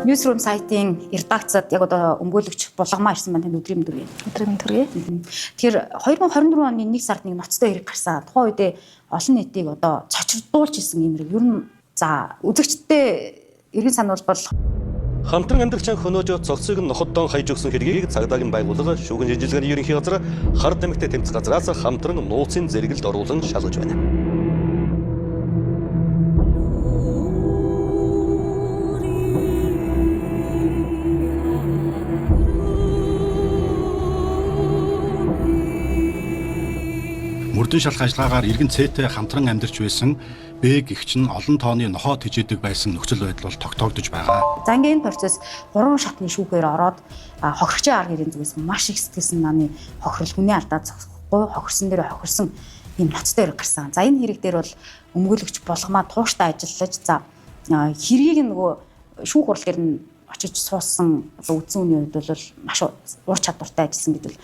Newsroom сайтын редакцад яг одоо өмгөөлөгч булгамаа ирсэн байна өдрийн мэндүрээ. Өдрийн мэндүрээ. Тэгэхээр 2024 оны 1 сард нэг ноцтой хэрэг гарсан. Тухайн үедээ олон нийтийг одоо цочрдуулж исэн юм хэрэг. Ер нь за үзэгчдээ эргэн сануулбал хамтран амьдрагч хөнөөж цогцыг ноходдон хайж өгсөн хэргийг цагдаагийн байгууллага шүүгэн шинжилгээний ерөнхий газар хар тамхитай тэмцэх газраас хамтран нууцын зэрэгэлд оруулан шалгаж байна. Мөрдөн шалах ажиллагаагаар иргэн цээтэй хамтран амьдарч байсан Б гэгч нь олон тооны нохоо тэжээдэг байсан нөхцөл байдал бол тогтоогдож байгаа. За ингээд энэ процесс 3 шатны шүүхээр ороод хохирогчийн арга ирийн зүгээс маш их сэтгэлсэн намын хохирол хүний алдаа зогсохгүй хохирсон дээр хохирсон юм ноцтой хэрэг гарсан. За энэ хэрэг дээр бол өмгөөлөгч булгамаа тууштай ажиллаж за хэргийг нөгөө шүүх хурал дээр нь очиж суусан үдсэн үний хувьд бол маш ур чадвартай ажилласан гэдэг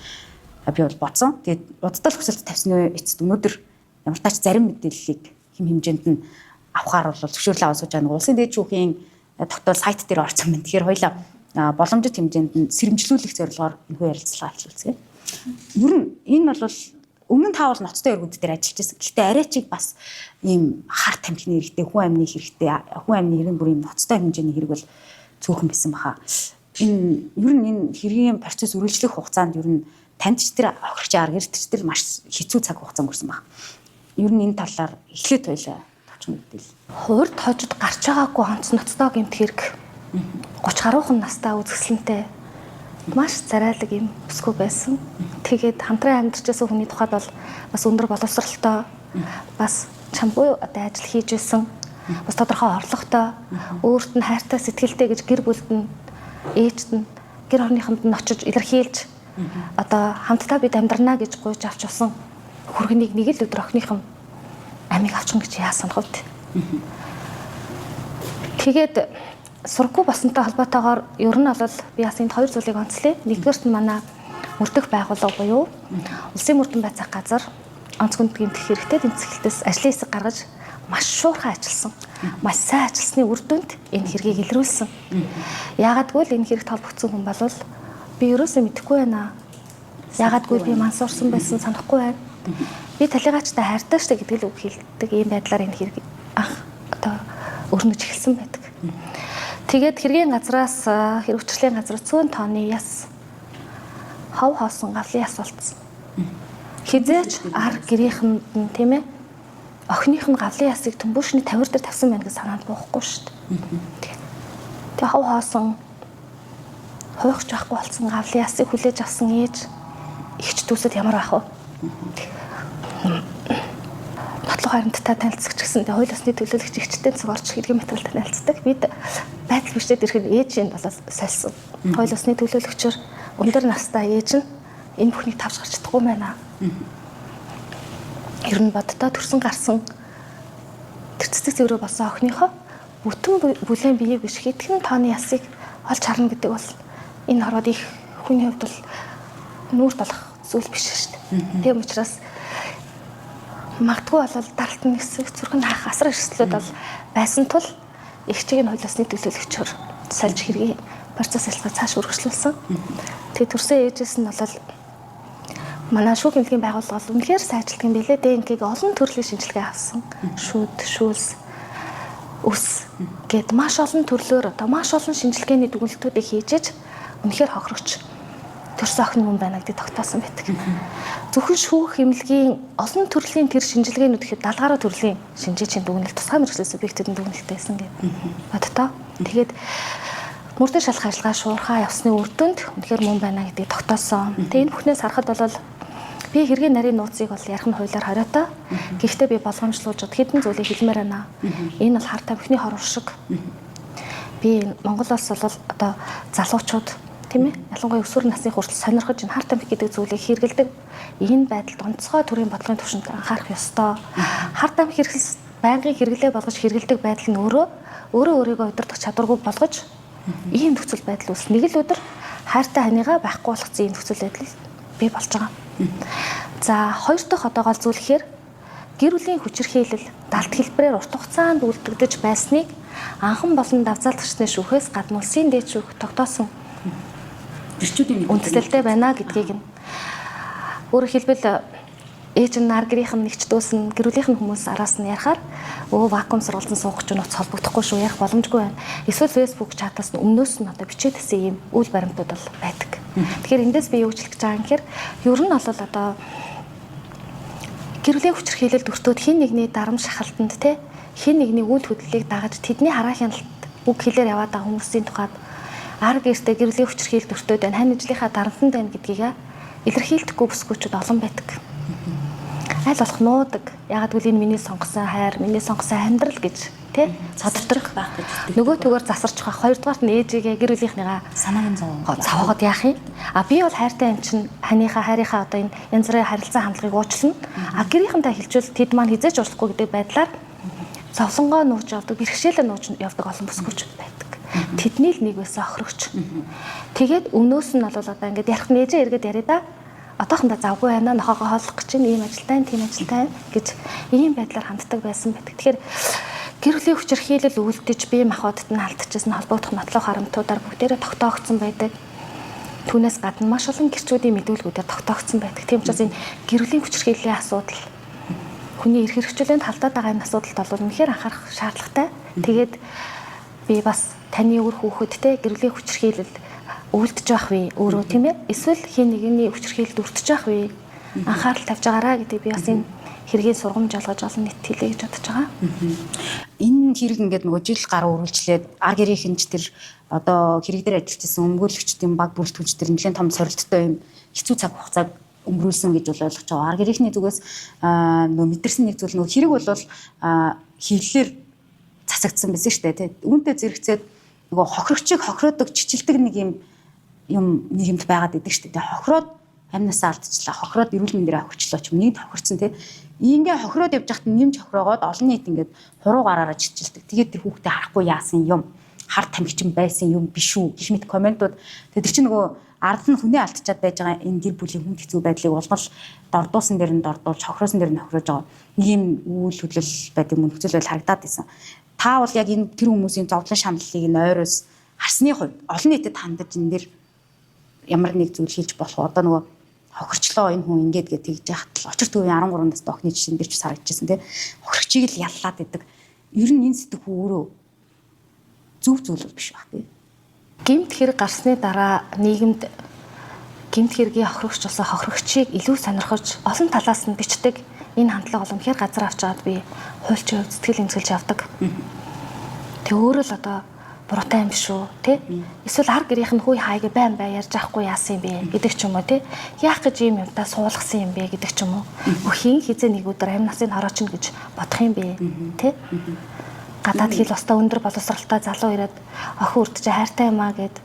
би бол бодсон. Тэгээд удаа л хүсэлт тавьсны эцэст өнөөдөр ямар тач зарим мэдээллийг хэм хэмжээнд нь авахаар бол зөвшөөрөл аваад сууж байгаа. Улсын дээд шүүхийн тогтоол сайт дээр орсон байна. Тэгэхээр хоёлаа боломжит хэмжээнд нь сэрэмжлүүлэх зорилгоор энэхүү ярилцлага авчилсан. Ер нь энэ бол өмнө нь таавал ноцтой эргүүд дээр ажиллаж байсан. Гэхдээ арайчиг бас ийм хар тамхины хэрэгтэй, хүн амны хэрэгтэй, хүн амны хэрэг бүр ийм ноцтой хэмжээний хэрэг бол цөөхөн байсан баха. Энэ ер нь энэ хэргийн процесс үргэлжлэх хугацаанд ер нь танд ч тэр хохирч арга гэртч тэр маш хэцүү цаг хугацаа өнгөрсөн баг. Ер нь энэ талаар эхлээд байлаа. Тавчхан мэдээлэл. Хуурд хожид гарч байгаагүй онц ноцтой гэмт хэрэг 30 гаруйхан настай үзэсгэлэнтэй маш царайлаг юм өсгөө байсан. Тэгээд хамтран амьдарч байсан хүний тухайд бол бас өндөр боловсролтой бас чамгүй одоо ажил хийж байсан. Бас тодорхой орлоготой, өөрт нь хайртай сэтгэлтэй гэж гэр бүлд нь ээжд нь гэр орныхонд нь очиж илэрхийлж одоо хамтдаа бид амьдрнаа гэж гуйж авч усан хүргэнийг нэг л өдөр охиныхон амийг авчин гэж яасан хөвд. Тэгээд сургуу болсонтой холбоотойгоор ер нь бол би бас энд хоёр зүйлийг онцлие. Нэгдүгээрт нь манай мөрдөх байгууллага буюу Улсын мөрдөн байцаах газар онцгонд гэмтэх хэрэгтэй тэмцэлтээс ажлын хэсэг гаргаж маш шуурхай ажилласан. Маш сайн ажилласны үр дүнд энэ хэргийг илрүүлсэн. Яагадгүй л энэ хэрэгт холбогдсон хүн бол би ерөөсөө мэдэхгүй байна. Яагадгүй би мансуурсан байсан санахгүй байна. Би талигачтай хайртай штэ гэдэг л үг хэлдэг. Ийм байдлаар энэ хэрэг одоо өрнөж эхэлсэн байдаг. Тэгээд хэргийн газраас хэрэг хүчлийн газар 100 тонны яс хов хоосон гавлын яс болцсон. Хизээч ар гэрийнхэнд нь тийм ээ охиных нь гавлын ясыг төмбөшний тавир дээр тавьсан байна гэж санаанд буухгүй штэ. Тэгээ хов хоосон хойхч байхгүй болсон гавлын ясыг хүлээж авсан ээж ихч дүүсэд ямар ах вэ? Нотлох харимттай танилцах гэсэн тэгээ хойлосны төлөөлөгч ихчтэй цаг орж хэргийн материал танилцдаг. Бид байдал бичээд ирэхэд ээж нь болоод сольсон. Хойлосны төлөөлөгчөөр өндөр настай ээж нь энэ бүхнийг тавж гарч чадахгүй байна. Ер нь боддоо төрсөн гарсан тэр цэцэг цэврээ болсон охиныхоо бүтэн бүлээн биеийг биш хэдхэн тооны ясыг олж харна гэдэг бол энэ хорвоод их хүний хувьд бол нүүр болох зүйл биш шүү дээ. Тийм учраас магадгүй бол даралтны хэсэг зүрхэн хаах асар эрсдлүүд бол байсан тул эгчийг нь хойлосны төлөөлөгчөөр сольж хэргийн процесс ажиллагаа цааш үргэлжлүүлсэн. Тэгээ төрсөн ээжээс нь бол манай шүүх эмнэлгийн байгууллага бол үнэхээр сайжилт юм билээ. ДНК-г олон төрлийн шинжилгээ авсан. Шүүд, шүүлс, үс гэд маш олон төрлөөр одоо маш олон шинжилгээний дүгнэлтүүдийг хийжээж үнэхээр хохирогч төрсөн охин хүн байна гэдэг тогтоосон байдаг. Зөвхөн шүүх эмнэлгийн олон төрлийн тэр шинжилгээнүүд гэхэд 70 гаруй төрлийн шинжээчийн дүгнэлт тусгай мэргэжлийн субъектуудын дүгнэлт байсан гэдэг. Бодтоо. Тэгээд мөрдөн шалах ажиллагаа шуурхай явсны үр дүнд үнэхээр мөн байна гэдгийг тогтоосон. Тэгээд энэ бүхнээс харахад бол би хэргийн нарийн нууцыг бол ярих нь хуулиар хориотой. Гэхдээ би болгоомжлуулж хэдэн зүйлийг хэлмээр байна. Энэ бол хар тамхины хор уршиг. Би Монголоос бол одоо залуучууд тийм ээ ялангуяа өсвөр насны хүртэл сонирхож энэ хар тамхи гэдэг зүйлийг хэрэгэлдэг. Энэ байдалд онцгой төрлийн бодлогын түвшинд анхаарах ёстой. Хар тамхи хэрэглэс байнгын хэрэглээ болгож хэрэгэлдэг байдал нь өөрийгөө удирдах чадваргүй болгож ийм нөхцөл байдал үүс. Нэг л өдөр хайртай ханыгаа байхгүй болгоцсон ийм нөхцөл байдал бий болж байгаа. За хоёр дахь одоо гол зүйл гэхээр гэр бүлийн хүчирхийлэл далд хэлбэрээр урт хугацаанд үлдэгдэж байсныг анхан болон давзаалгачны шүүхээс гадна улсын дээд шүүх тогтоосон Ирчүүдийн үндслэлтэй байна гэдгийг нь өөрөөр хэлбэл ээж нь нар гэрийнх нь нэгч дүүс нь гэрүүлийнх нь хүмүүс араас нь ярахаар вакуум сургалзан суух гэж нууц холбогдохгүй шүү ярих боломжгүй байна. Эсвэл Facebook чатаас нь өмнөөс нь одоо бичээд гэсэн ийм үйл баримтууд бол байдаг. Тэгэхээр эндээс би юу гэж хэлэх гэж байгаа юм гэхээр ер нь бол одоо гэрүүлийн хүчирхийлэлд өртөөд хин нэгний дарамт шахалтанд те хин нэгний үйл хөдлөлийг дагаж тэдний хараа хяналт үг хэлээр яваад байгаа хүмүүсийн тухайд ар гэртээ гэрүүлийн хүчирхийлэлд өртөөд байна хань ижлийнхаа дарамтанд байна гэдгийг илэрхийлдэхгүй бүсгүүчүүд олон байдаг. Аль болох нуудаг. Ягаад гэвэл энэ миний сонгосон хайр, миний сонгосон амьдрал гэж тий цодордог байх гэж. Нөгөө төгөөр засарч байгаа. Хоёрдугаарт нь ээжигээ гэр бүлийнхнийгаа санааг нь цаваагаад яах юм? Би бол хайртай юм чинь хайрынхаа одоо энэ янз бүрийн харилцаа хандлагыг уучлна. Гэрийнхэнтэй хэлжүүл тэд маань хизээж уучлахгүй гэдэг байдлаар зовлонгоо нууж явдаг, бэрхшээлээ нууж явдаг олон бүсгүүчүүд байдаг. Тэдний л нэг байсан охирогч. Тэгээд өмнөөс нь бол одоо ингээд ярих нээжээ эргээд яриа да. Одоохондоо завгүй байна, нохоогоо хооллох гэж ийм ажилтай, тийм ажилтай гэж ийм байдлаар ханддаг байсан байдаг. Тэгэхээр гэр бүлийн хүчирхийлэл үлдэж бие махбодд нь алдчихсан холбогдох нотлох харамтуудаар бүгдээрээ тогтоогдсон байдаг. Түүнээс гадна маш олон гэрчүүдийн мэдүүлгүүдээр тогтоогдсон байдаг. Тийм учраас энэ гэр бүлийн хүчирхийллийн асуудал хүний эрх хэрэгжүүлээнд халдаад байгаа энэ асуудалд бол үнэхээр анхаарах шаардлагатай. Тэгээд би бас таны өр хүүхэд те гэр бүлийн хүчирхийлэл үлдэж байх вэ өөрөө тийм ээ эсвэл хин нэгний хүчирхийлэлд өртөж байх вэ анхаарал тавьж байгаараа гэдэг би бас энэ хэргийг сургамж олгож олон нийт хэлье гэж бодож байгаа. Энэ хэрэг ингээд нөгөө жил гаруй үргэлжлээд ар гэрийнхэн ч тэр одоо хэрэг дээр ажиллаж байсан өмгөөлөгчдийн баг бүрэлдэхүүнч тэр нэлээд том сорилттой юм хэцүү цаг хугацааг өнгөрүүлсэн гэж бол ойлгож байгаа. Ар гэрийнхний зүгээс нөгөө мэдэрсэн нэг зүйл нөгөө хэрэг бол хиллээр засагдсан байсан шүү дээ тий. Үүнтэй зэрэгцээд нөгөө хохирогчийг хохироодог чичилдэг нэг юм нийгэмд байгаад идэг шүү дээ. Хохироод амнасаа алдчихлаа. Хохироод эрүүл мэндээр хохирчлоо ч юм нэгд хохирцсан тий. Ингээ хохироод явж байхад нэмж хохироогоод олон нийт ингээд хуруу гараараа чичилдэг. Тэгээд тэр хүүхдээ харахгүй яасан юм хар тамхичин байсан юм биш үү гэх мэт комментууд. Тэгээд тэр чинь нөгөө ард нь хүнээ алдчихад байж байгаа энэ гэр бүлийн хүнд хэцүү байдлыг улгал дордуусан дээр нь дордуулж хохироосон дээр нь хохироож байгаа. Нэг юм үйл хөдлөл байд юм нөхцөл байдал харагдаад байсан. Та бол яг энэ тэр хүмүүсийн зовлон шаналлыг нь ойроос харсны хувьд олон нийтэд хандаж энэ дэр ямар нэг зүйл хийж болох одоо нөгөө хохирчлоо энэ хүн ингээд тэгж яхад л очирт үеийн 13 настай охины жишээн дээр ч харагдчихсан тий. Хохирогчийг л яллаад идэг. Ер нь энэ сэтгэх өөрөө зөв зүйл биш баг тий. Гэмт хэрэг гарсны дараа нийгэмд гэмт хэргийн хохирогч болсон хохирогчийг илүү сонирхож олон талаас нь бичдэг энэ хандлага бол үнэхээр газар авч аваад би хуульчийн хувьд сэтгэл эмзэглэж явдаг. Тэг өөрөө л одоо буруутай юм биш үү тий? Эсвэл ар гэрийнх нь хүй хайг байн бай ярьж авахгүй яасан юм бэ гэдэг ч юм уу тий? Яах гэж юм юмдаа суулгасан юм бэ гэдэг ч юм уу. Хин хизээ нэг өдөр амь насыг хороочно гэж бодох юм бэ тий? Гадаад хэл остоо өндөр боловсралтай залуу ирээд охин үрдэж хайртай юм аа гэд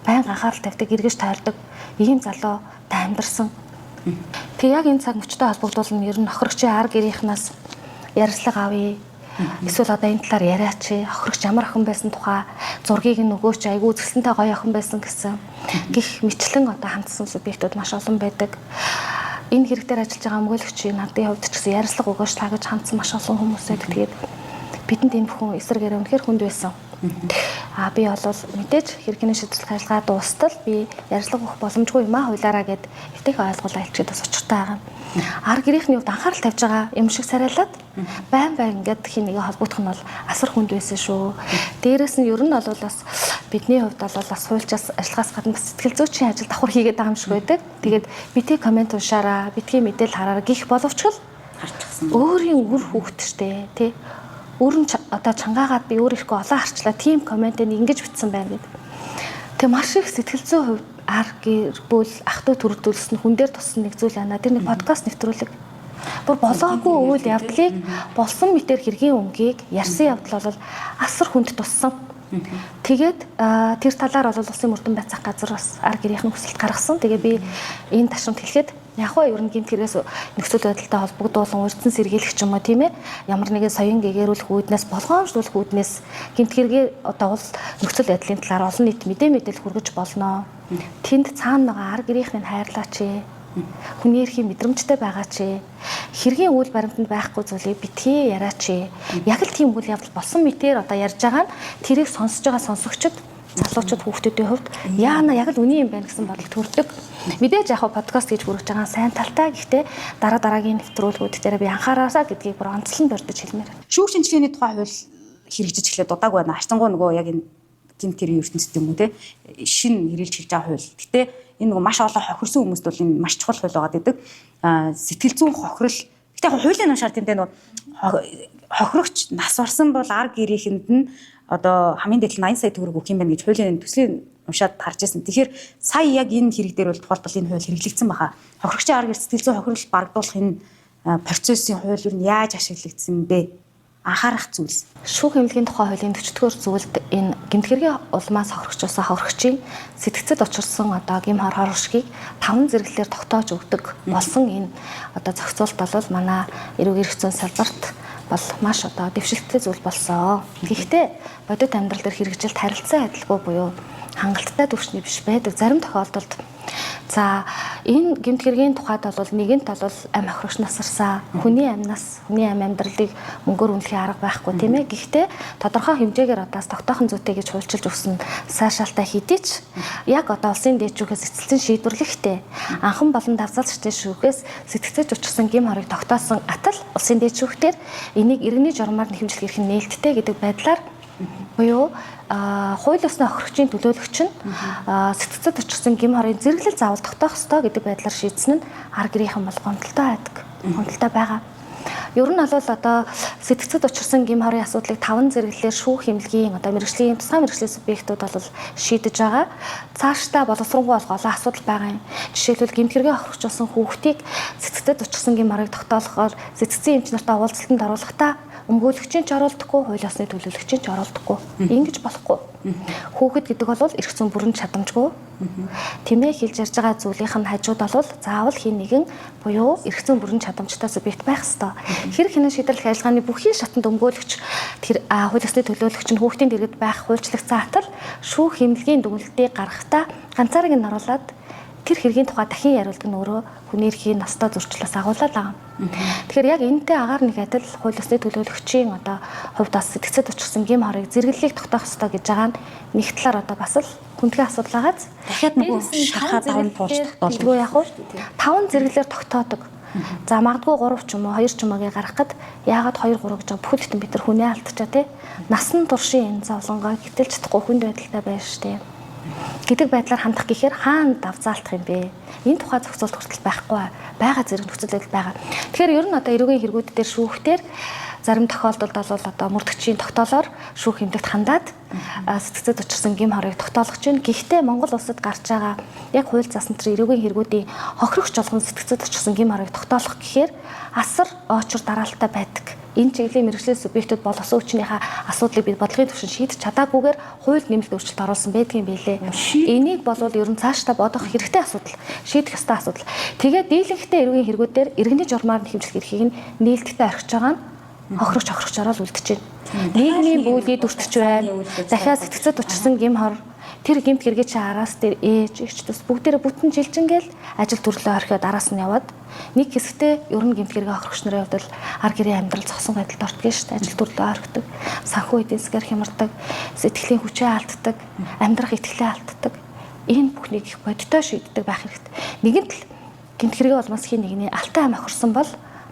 байнга анхаарал тавьдаг эргэж тойрдог ийм залуу та амьдэрсэн. Тэг яг энэ цаг мөчтэй холбогдуулна ер нь охирогчийн ар гэрийнхнаас ярилцлага авъя. Эсвэл одоо энэ талаар яриач. Охирогч ямар охин байсан тухай зургийг нөгөөч айгүй үзэсгэлэнтэй гоё охин байсан гэсэн гих мэтлэн одоо хандсан субъектууд маш олон байдаг. Энэ хэрэг дээр ажиллаж байгаа өмгөөлөгчийн надын хувьд ч гэсэн ярилцлага өгөөж тагаж хандсан маш олон хүмүүс байдаг. Тэгээд бидэнд энэ бүхэн эсрэгээрээ үнэхээр хүнд байсан. Би бол мэдээж хэрэгний шийдвэрлэх ажиллагаа дуустал би ярилцлага өгөх боломжгүй юм аа хуулаараа гэд эвтэх ойлгол айлчид бас учиртай байгаа. Ар гэрийнхний хувьд анхаарал тавьж байгаа юм шиг сарайлаад байн ингээд хин нэгэ холбогдох нь бол асар хүнд байсан шүү. Дээрээс нь ер нь бол бас бидний хувьд бол бас хуульчаас ажиллагаас гадна бас сэтгэл зүйчийн ажил давхар хийгээд байгаа юм шиг байдаг. Тэгээд битгий комент уншаараа, битгий мэдээлэл хараараа гих боловч л харчихсан. Өөрийн үр хүүхэд штэ тий. Өөрн одоо чангаагаад би өөр ирэхгүй олон харчлаа тийм комментыг ингэж бичсэн байна гэдэг. Тэг маш их сэтгэл зүйн хувьд ар гэр бүл ах トゥ төрөлдүүлсэн хүн дээр туссан нэг зүйл байна. Тэр нэг подкаст нэвтрүүлэг. Бүр болоогүй үйл явдлыг болсон мэтэр хэргийн өмгийг ярьсан явдал бол асар хүнд туссан. Тэгээд тэр талаар бол улсын мөрдөн байцаах газар бас ар гэрийнхэн хүсэлт гаргасан. Тэгээ би энэ ташрамд хэлэхэд яг хөө ер нь гэмт хэрэгээс нөхцөл байдалтай холбогдуулан урьдчилан сэргийлэх ч юм уу тийм ээ ямар нэгэн соён гээгэрүүлэх үүднээс болгоомжлуулах үүднээс гэмт хэрэгээ одоо бол нөхцөл байдлын талаар олон нийт мэдээлэл хүргэж болно. Тэнд цаана байгаа ар гэрийнхэн хайрлаач Хүний эрхийн мэдрэмжтэй байгаа чи. Хэргийн үйл баримтанд байхгүй зүйлийг битгий яриач. Яг л тийм үйл явдал болсон мэтээр одоо ярьж байгаа нь тэрийг сонсож байгаа сонсогчид залуучууд хүүхдүүдийн хувьд яана яг л үний юм байна гэсэн бодлого төрдөг. Мэдээж яг подкаст гэж хүргэж байгаа сайн талтай. Гэхдээ дараагийн нэвтрүүлгүүд дээр би анхаараасаа гэдгийг бүр онцлон дурдж хэлмээр. Шүүх шинжилгээний тухай хууль хэрэгжиж эхлэх удааг байна. Харцангуй нөгөө яг энэ гэмт хэргийн ертөнцийн юм уу те шинэ хэрэгжилж хийж байгаа хууль. Гэтэ энэ нөгөө маш олон хохирсон хүмүүст бол энэ маш чухал хууль байгаа гэдэг. Сэтгэл зүйн хохирол. Гэтэ яг хуулийн нам шаардлагатай нөгөө хохирогч нас барсан бол ар гэрийнхэнд нь одоо хамгийн дээд 80 сая төгрөг өгөх юм байна гэж хуулийн төслийн уншаад харж байсан. Тэгэхээр сая яг энэ хэрэг дээр бол тухайлбал энэ хууль хэрэглэгдсэн баха. Хохирогчийн ар гэр сэтгэл зүйн хохирол барагдуулах энэ процессын хууль юу нь яаж ашиглагдсан бэ? Анхаарах зүйлс. Шүүх эмнэлгийн тухай хуулийн 40-р зүйлд энэ гэмт хэргийн улмаас хохирогчоосоо хохирогчийн сэтгцэд учирсан одоо гим хор уршгийг 5 зэрэглэлээр тогтоож өгдөг болсон энэ одоо зохицуулт бол манай эрүүгийн эрх зүйн салбарт бол маш одоо дэвшилттэй зүйл болсон. Гэхдээ бодит амьдрал дээр хэрэгжилт харилцан адилгүй буюу хангалттай түвшний биш байдаг. Зарим тохиолдолд за энэ гэмт хэргийн тухайд бол нэгэнт бол амь хохирогч насарсан хүний амьнаас хүний амьдралыг мөнгөөр үнэлэхийн арга байхгүй тийм ээ. Гэхдээ тодорхой хэмжээгээр одоос тогтоохон зүйтэй гэж хуульчилж өгсөн сайшаалтай хэдий ч яг одоо улсын дээдшүүхээс эцэлсэн шийдвэрлэхдээ анхан болон давзалчдын шүүхээс сэтгцэж учирсан гим хорыг тогтоосон атал улсын дээдшүүхтэр энийг иргэний журмаар нэхэмжлэх эрх нь нээлттэй гэдэг байдлаар буюу хууль ёсны хохирогчийн төлөөлөгч нь сэтгцэд учирсан гим хорын зэрэглэл заавал тогтоох ёстой гэдэг байдлаар шийдсэн нь ар гэрийнхэн бол гомдолтой байдаг. Гомдолтой байгаа. Ер нь бол одоо сэтгцэд учирсан гим хорын асуудлыг 5 зэрэглэлээр шүүх эмнэлгийн одоо мэргэжлийн тусгай мэргэжлийн субъектууд бол шийдэж байгаа. Цаашдаа боловсронгуй олгоо асуудал байгаа юм. Жишээлбэл гэмт хэргийн хохирогчулсан хүүхдийг сэтгцэд учирсан гим хорыг тогтоолохоор сэтгцийн эмч нартай уулзалтанд оруулахдаа өмгөөлөгчийн ч оруулдаггүй, хууль ёсны төлөөлөгчийн ч оруулдаггүй. Ингэж болохгүй. Хүүхэд гэдэг бол эрх зүйн бүрэн чадамжгүй. Тэмээ хэлж ярьж байгаа зүйлийнх нь хажууд бол заавал хин нэгэн буюу эрх зүйн бүрэн чадамжтай субъект байх ёстой. Хэрэг хянан шийдвэрлэх ажиллагааны бүхий шатанд өмгөөлөгч тэр хууль ёсны төлөөлөгч нь хүүхдийн дэргэд байх хуульчлагдсан атал шүүх эмнэлгийн дүгнэлтийг гаргахдаа ганцаараа нь оруулаад тэр хэргийн тухай дахин яриулдаг нь өөрөө хүний эрхийн настай зөрчлөөс агуулаад байгаа. Тэгэхээр яг энэтэй агаар нэг адил хууль ёсны төлөөлөгчийн одоо хувьд бас сэтгцэд учирсан гим хорыг зэрэглэлийг тогтоох ёстой гэж байгаа нь нэг талаар одоо бас л хүндхэн асуудал байгааз дахиад нөгөө шахаад таван туулж тогтоолгүй яг уу 5 зэрэглэлээр тогтоодог. За магадгүй 3 ч юм уу 2 ч юм аагийн гаргахад яагаад 2 3 гэж бүхэл бүтэн бид нар хүнээ алдчихаа тий. Насан туршийн энэ зовлонгоо гэтэлж чадахгүй хүнд байдалтай байна шүү дээ. Гэдэг байдлаар хандах гэхээр хаана давзаалтах юм бэ? Энэ тухай зохицуулт хүртэл байхгүй байгаа зэрэг нөхцөл байдал байгаа. Тэгэхээр ер нь одоо эрүүгийн хэрэгүүд дээр шүүхтэр зарим тохиолдолд бол одоо мөрдөгчийн тогтоолоор шүүх эмнэлэгт хандаад сэтгцэд учирсан гим хорыг тогтоолгож байна. Гэхдээ Монгол улсад гарч байгаа яг хууль засан тэр эрүүгийн хэрэгүүдийн хохирогч болгон сэтгцэд учирсан гим хорыг тогтоолох гэхээр асар очор дараалттай байдаг. Энэ чиглэлийн мэргэжлийн субъектууд боловсон хүчнийхээ асуудлыг бид бодлогын түвшинд шийдэж чадаагүйгээр хуульд нэмэлт өөрчлөлт оруулсан байдгийн билээ. Энийг бол ер нь цаашдаа бодох хэрэгтэй асуудал, шийдэх ёстой асуудал. Тэгээд дийлэнхтэй эрүүгийн хэрэгүүдээр иргэний журмаар нэхэмжлэх эрхийг нээлттэй орхиж байгаа нь хохирогчороо л үлдэж байна. Нийгмийн бүүлийг дүртэж байна. Дахиад сэтгцэд учирсан гим хор тэр гэмт хэргийн чи араас дээр ээж эгч төс бүгдээрээ бүтэн жилжингээл ажил төрлөө орхиод араас нь яваад нэг хэсэгтээ ер нь гэмт хэргийн хохирогч нарын хувьд ар гэрийн амьдрал зогсон байдалд ортгоо шүү дээ. Ажил төрлөө орхидог, санхүү эдийн засгаар хямардаг, сэтгэлийн хүчээ алддаг, амьдрах итгэлээ алддаг. Энэ бүхнийг их бодиттой шийддэг байх хэрэгтэй. Нэгэнт л гэмт хэргийн улмаас хин нэгний алтай ам охирсон бол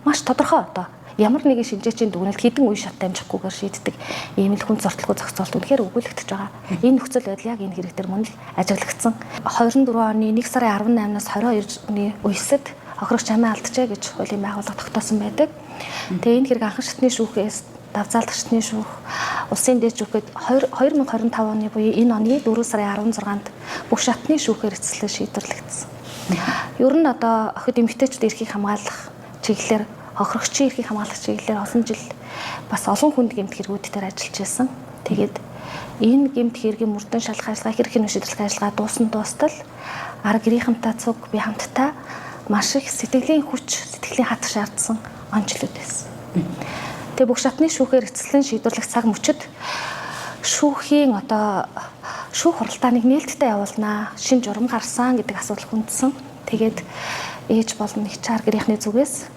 маш тодорхой одоо ямар нэгэн шинжээчийн дүгнэлт хідэн үе шат амжихгүйгээр шийддэг ийм л хүн зөртөлгүй зохицуулт үнэхээр өгүүлэгдэж байгаа. Энэ нөхцөл байдал яг энэ хэрэг дээр мөн л ажиглагдсан. 24 оны 1 сарын 18-наас 22-ны үеэсэд хохирогч амиа алдчихэ гэж хуулийн байгууллага тогтоосон байдаг. Тэгээ энэ хэрэг анхан шатны шүүхээс давзаалдах шатны шүүх улсын дээд шүүхэд 2025 оны буюу энэ оны 4 сарын 16-нд бүх шатны шүүхээр эцэслэн шийдвэрлэгдсэн. Ер нь одоо охид эмэгтэйчүүд эрхийг хамгаалах чиглэлээр хохирогчийн эрхийг хамгаалах чиглэлээр олон жил бас олон хүнд гэмт хэрэгүүд дээр ажиллаж байсан. Тэгээд энэ гэмт хэргийн мөрдөн шалгах ажиллагаа хэрхэн шийдвэрлэх ажиллагаа дуустал ар гэрийнхэнтэй цуг би хамтдаа маш их сэтгэлийн хүч, сэтгэлийн хатах шаардсан онцлог байсан. Тэгээ бүх шатны шүүхээр эцэслэн шийдвэрлэх цаг мөчид шүүхийн одоо шүүх хуралдааныг нээлттэй явуулнаа, шин журам гарсан гэдэг асуудал хүндсэн. Тэгээд ээж болон нэг чаар гэрийнхний зүгээс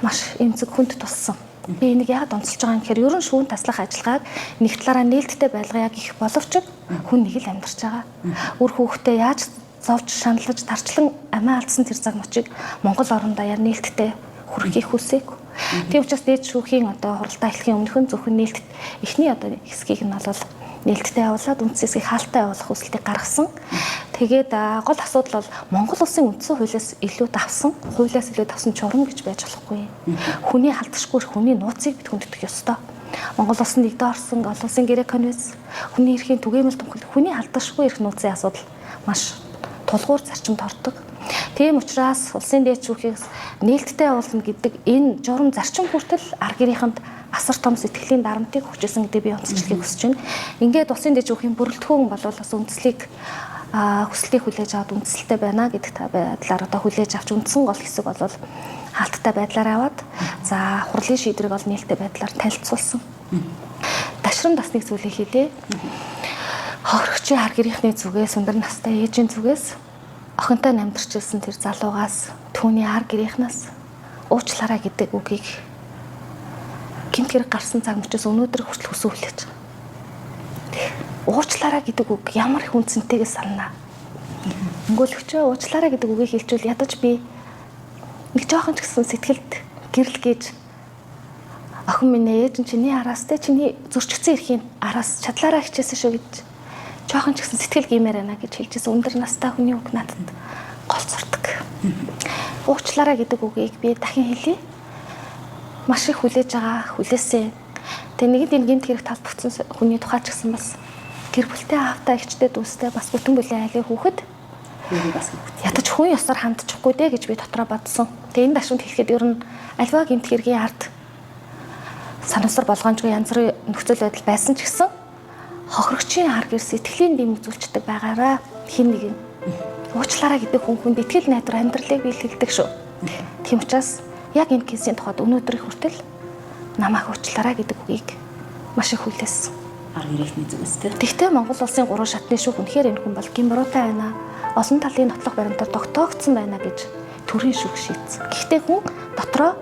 маш эмзэг хүнд туссан. Би энийг яагаад онцолж байгаа юм гэхээр ерөн шүүн таслах ажиллагааг нэг талаараа нээлттэй байлгая гэх боловч хүн нэг л амьдарч байгаа. Үр хүүхдээ яаж зовж шаналж тарчлан амиа алдсан тэр цаг мөчийг Монгол орон даяар нээлттэй хүргэхийг хүсэв. Тийм учраас дээд шүүхийн одоо хуралдаа эхлэхийн өмнөхөн зөвхөн нээлтт эхний одоо хэсгийг нь бол нээлттэй явуулаад үндс хэсгийг хаалттай явуулах хүсэлтийг гаргасан. Тэгээд гол асуудал бол Монгол улсын үндсэн хуулиас илүү давсан, хуулиас илүү давсан чурам гэж байж болохгүй. Хүний халдшгүй хүний нууцыг бид хүндэтгэх ёстой. Монгол улсын нэгдээ орсон олон улсын гэрээ конвенц, хүний эрхийн түгээмэл тунхаглал, хүний халдшгүй эрх нууцын асуудал маш тулгуур зарчимд ордог. Тийм учраас улсын дээд шүүхээс нээлттэй явуулна гэдэг энэ журам зарчим хүртэл арга гэрийнхэнд асар том сэтгэлийн дарамтыг хүчээсэн гэдэг би онцлохыг хүсэж байна. Ингээд улсын дээд шүүхийн бүрэлдэхүүн бол бас үндслийг хүслийг хүлээж аваад үндсэлтэй байна гэдэг та байдлаар одоо хүлээж авч үндсэн гол хэсэг бол хаалттай байдлаар аваад за хурлын шийдвэрийг бол нээлттэй байдлаар танилцуулсан. Дашран бас нэг зүйлийг хийлээ. Хохирогчийн арга гэрийнхний зүгээс өндөр настай ээжийн зүгээс охинтой намдарчилсан тэр залуугаас түүний арга гэрийнхнээс уучлаарай гэдэг үгийг гэмт хэрэг гарсан цаг мөчөөс өнөөдөр хүртэл хүсүүлж байгаа. Уучлаарай гэдэг үг ямар их үнцэнтэйгээс санана. Мөнгөлөгчөө уучлаарай гэдэг үгийг хэлчихвэл ядаж би нэг жоохон ч гэсэн сэтгэлд гэрэл гэж охин минь ээж чиний араас те чиний зөрчигдсөн эрхийн араас чадлаараа хичээсэн шүү гэж жоохон ч гэсэн сэтгэл гимээр байна гэж хэлжсэн өндөр настай хүний үг надад гол сурдаг. Уучлаарай гэдэг үгийг би дахин хэлье. Маш их хүлээж байгаа, хүлээсэн. Тэгээ нэгд энэ гэмт хэрэг талбарцсан хүний тухай ч гэсэн бас гэр бүлтэй аавтай эгчтэй дүүстэй бас бүтэн бүлийн айлын хүүхэд бас ядаж хүн ёсоор хандчихгүй дээ гэж би дотроо бодсон. Тэгээ энэ дашрамд хэлэхэд ер нь альва гэмт хэргийн ард санамсар болгоомжгүй янз бүрийн нөхцөл байдал байсан ч гэсэн хохирогчийн арга гэр сэтгэлийн дэм үзүүлчдэг байгаараа хин нэг юм уучлаарай гэдэг хүнд итгэл найдвар амьдралыг биелүүлдэг шүү. Тийм учраас яг энэ кейсийн тухайд өнөөдрийн хүртэл намайг уучлаарай гэдэг үгийг маш их хүлээсэн. Арга гэрээхний зүгээс тийм. Тэгвэл Монгол улсын 3 шатны шүүх үнэхээр энэ хүн бол гимбуруутай байна. Олон талын нотлох баримтаар тогтоогдсон байна гэж төрийн шүүх шийдсэн. Гэхдээ хүн дотроо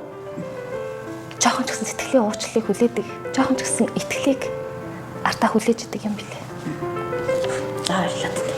жоохон ч гэсэн сэтгэлийн уучлалыг хүлээдэг, жоохон ч гэсэн итгэлийг артаа хүлээж идэг юм билээ. За баярлалаа.